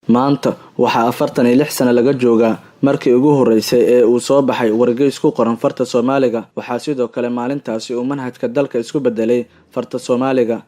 Maanta waxaa 46 sano laga joogaa markii ugu horeysay ee uu soo baxay wargeys ku qoran farta Soomaaliga. Waxaa sidoo kale maalintaasi uu manhajka dalka isku bedelay farta Soomaaliga.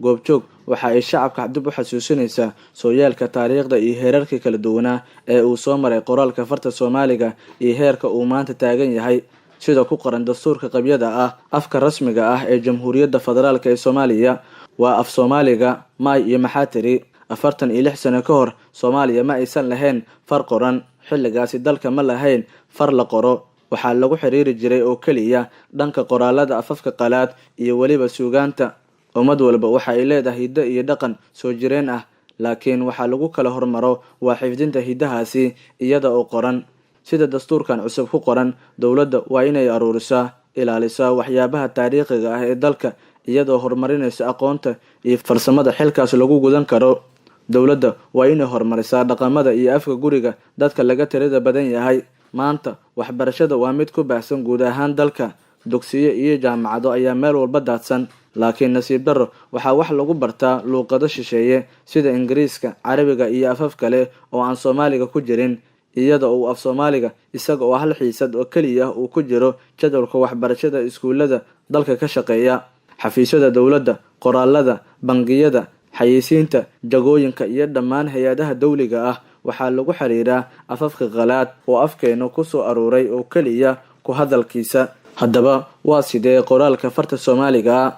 Goobjoog waxa ay shacabka dib u xasuusinaysaa sooyaalka taariikhda iyo heerarkii kala duwanaa ee uu soo maray qoraalka farta Soomaaliga iyo heerka uu maanta taagan yahay. Sida ku qoran dastuurka qabyada ah, afka rasmiga ah ee Jamhuuriyadda Federaalka ee Soomaaliya waa af Soomaaliga. May iyo maxaa tiri 46 sano ka hor Soomaaliya ma aysan lahayn far qoran. Xilligaasi dalka ma lahayn far la qoro. Waxaa lagu xiriiri jiray oo kaliya dhanka qoraalada afafka qalaad iyo waliba suugaanta. Ummad walba waxa ay leedahay hiddo iyo dhaqan soo jireen ah, laakiin waxa lagu kala hormaro waa xifdinta hidahaasi iyada oo qoran. Sida dastuurkan cusub ku qoran, dowladda waa inay aruurisaa, ilaalisaa waxyaabaha taariikhiga ah ee dalka iyadoo horumarinaysa aqoonta iyo farsamada xilkaas lagu gudan karo. Dowladda waa inay horumarisaa dhaqamada iyo afka guriga dadka laga tirada badan yahay. Maanta waxbarashada waa mid ku baahsan guud ahaan dalka. Dugsiyo iyo jaamacado ayaa meel walba daadsan, laakiin nasiib darro waxaa wax lagu bartaa luqado shisheeye sida Ingiriiska, Carabiga iyo afaf kale oo aan Soomaaliga ku jirin, iyada oo af Soomaaliga isaga oo hal xiisad oo kaliya uu ku jiro jadwalka waxbarashada iskuulada dalka ka shaqeeya. Xafiisyada dowladda, qoraalada, bangiyada, xayeysiinta, jagooyinka iyo dhammaan hay'adaha dawliga ah waxaa lagu xiriiraa afafka qalaad oo afkeena ku soo aruuray oo kaliya ku hadalkiisa. Haddaba waa sidee qoraalka farta Soomaaliga?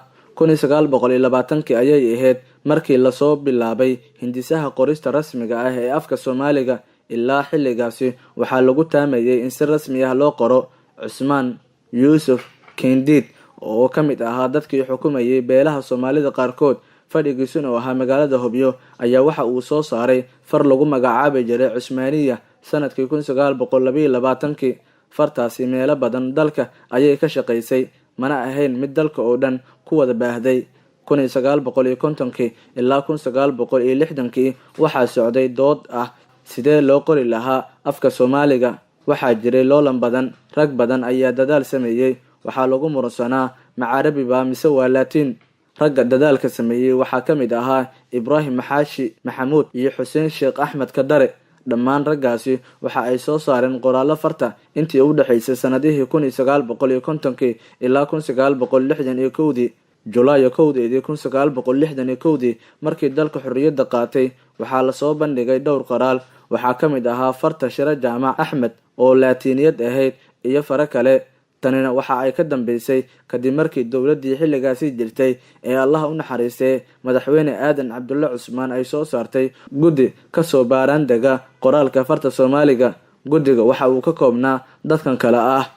1920 ayay ahayd markii la soo bilaabay hindisaha qorista rasmiga ah ee afka Soomaaliga. Ilaa xilligaasi waxaa lagu taamayay in si rasmi ah loo qoro. Cusmaan Yuusuf Kendiid oo ka mid ahaa dadkii xukumayay beelaha Soomaalida qaarkood, fadhigiisuna oo ahaa magaalada Hobyo, ayaa waxa uu soo saaray far lagu magacaabi jiray Cusmaaniya sanadkii 1922. Fartaasi meelo badan dalka ayay ka shaqeysay, mana ahayn mid dalka oo dhan ku wada baahday. 1950 ilaa 1960 waxaa socday dood ah sidee loo qori lahaa afka Soomaaliga. Waxaa jiray loolan badan, rag badan ayaa dadaal sameeyay. Waxaa lagu muransanaa ma Carabi ba mise waa Laatiin. Ragga dadaalka sameeyay waxaa ka mid ahaa Ibraahim Xaashi Maxamuud iyo Xuseen Sheekh Axmed Kadare. Dhammaan raggaasi waxa ay soo saareen qoraallo farta intii u dhaxaysay sanadihii 1950 ilaa 1961. Julaay 1961 markii dalka xorriyadda qaatay, waxaa la soo bandhigay dhowr qoraal. Waxaa ka mid ahaa farta Shire Jaamac Axmed oo Laatiiniyad ahayd iyo faro kale. Tanina waxa ay ka dambeysay kadib markii dowladdii xilligaasi jirtay ee Allah u naxariistay madaxweyne Aadan Cabdulle Cusmaan ay soo saartay guddi ka soo baaran dega qoraalka farta Soomaaliga. Guddiga waxa uu ka koobnaa dadkan kale ah: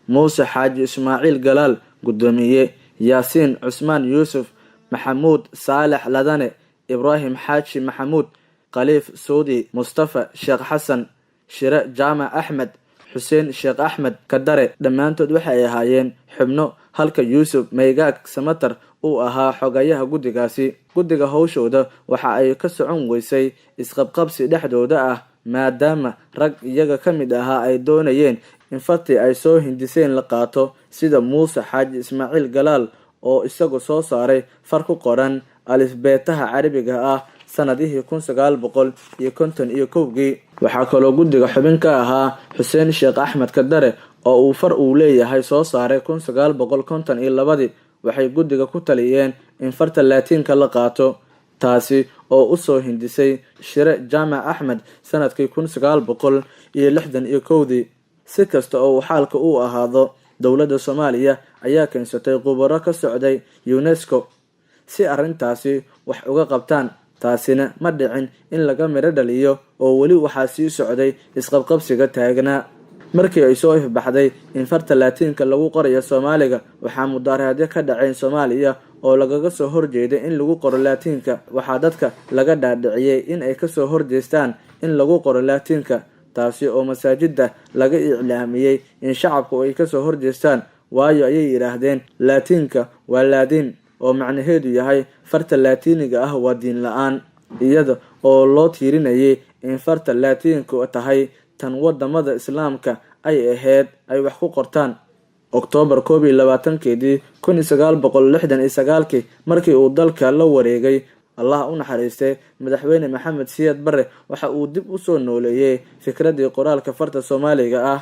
Muuse Xaaji Ismaaciil Galaal gudoomiye, Yaasiin Cusmaan Yuusuf, Maxamuud Saalax Ladane, Ibraahim Xaaji Maxamuud, Khaliif Suudi, Mustafa Sheekh Xasan, Shire Jaamac Axmed, Xuseen Sheekh Axmed Kadare. Dhammaantood waxay ahaayeen xubno, halka Yuusuf Maygaag Samatar uu ahaa xogayaha guddigaasi. Guddiga hawshooda waxa ay ka socon weysay isqabqabsi dhexdooda ah, maadaama rag iyaga ka mid ahaa ay doonayeen in fartii ay soo hindiseen la qaato, sida Muuse Xaaji Ismaaciil Galaal oo isagu soo saaray far ku qoran alifbeetaha Carabiga ah sanadihii 1951. Waxaa kaloo guddiga xubin ka ahaa Xuseen Sheekh Axmed Kadare oo uu far uu leeyahay soo saaray 1952. Waxay guddiga ku taliyeen in farta Laatiinka la qaato, taasi oo u soo hindisay Shire Jaamac Axmed sanadkii 1961. Si kasta oo xaalka uu ahaado, dowladda Soomaaliya ayaa keensatay khubaro ka socday UNESCO si arrintaasi wax uga qabtaan. Taasina ma dhicin in laga miro dhaliyo oo weli waxaa sii socday isqabqabsiga taagnaa. Markii ay soo ifbaxday in farta Laatiinka lagu qorayo Soomaaliga, waxaa mudaharaadyo ka dhacay Soomaaliya oo lagaga soo horjeeday in lagu qoro Laatiinka. Waxaa dadka laga dhaadhiciyay in ay ka soo horjeestaan in lagu qoro Laatiinka, taasi oo masaajidda laga iclaamiyay in shacabku ay ka soo horjeestaan. Waayo ayay yiraahdeen Laatiinka waa Laadiin oo macnaheedu yahay farta Laatiiniga ah waa diin la'aan, iyada oo loo tiirinayay in farta Laatiinku tahay tan wadamada Islaamka ay ahayd ay wax ku qortaan. Oktoobar 21 1969 markii uu dalka la wareegay Allah u naxariistay madaxweyne Maxamed Siyaad Barre waxa uu dib u soo nooleeyay fikradii qoraalka farta Soomaaliga ah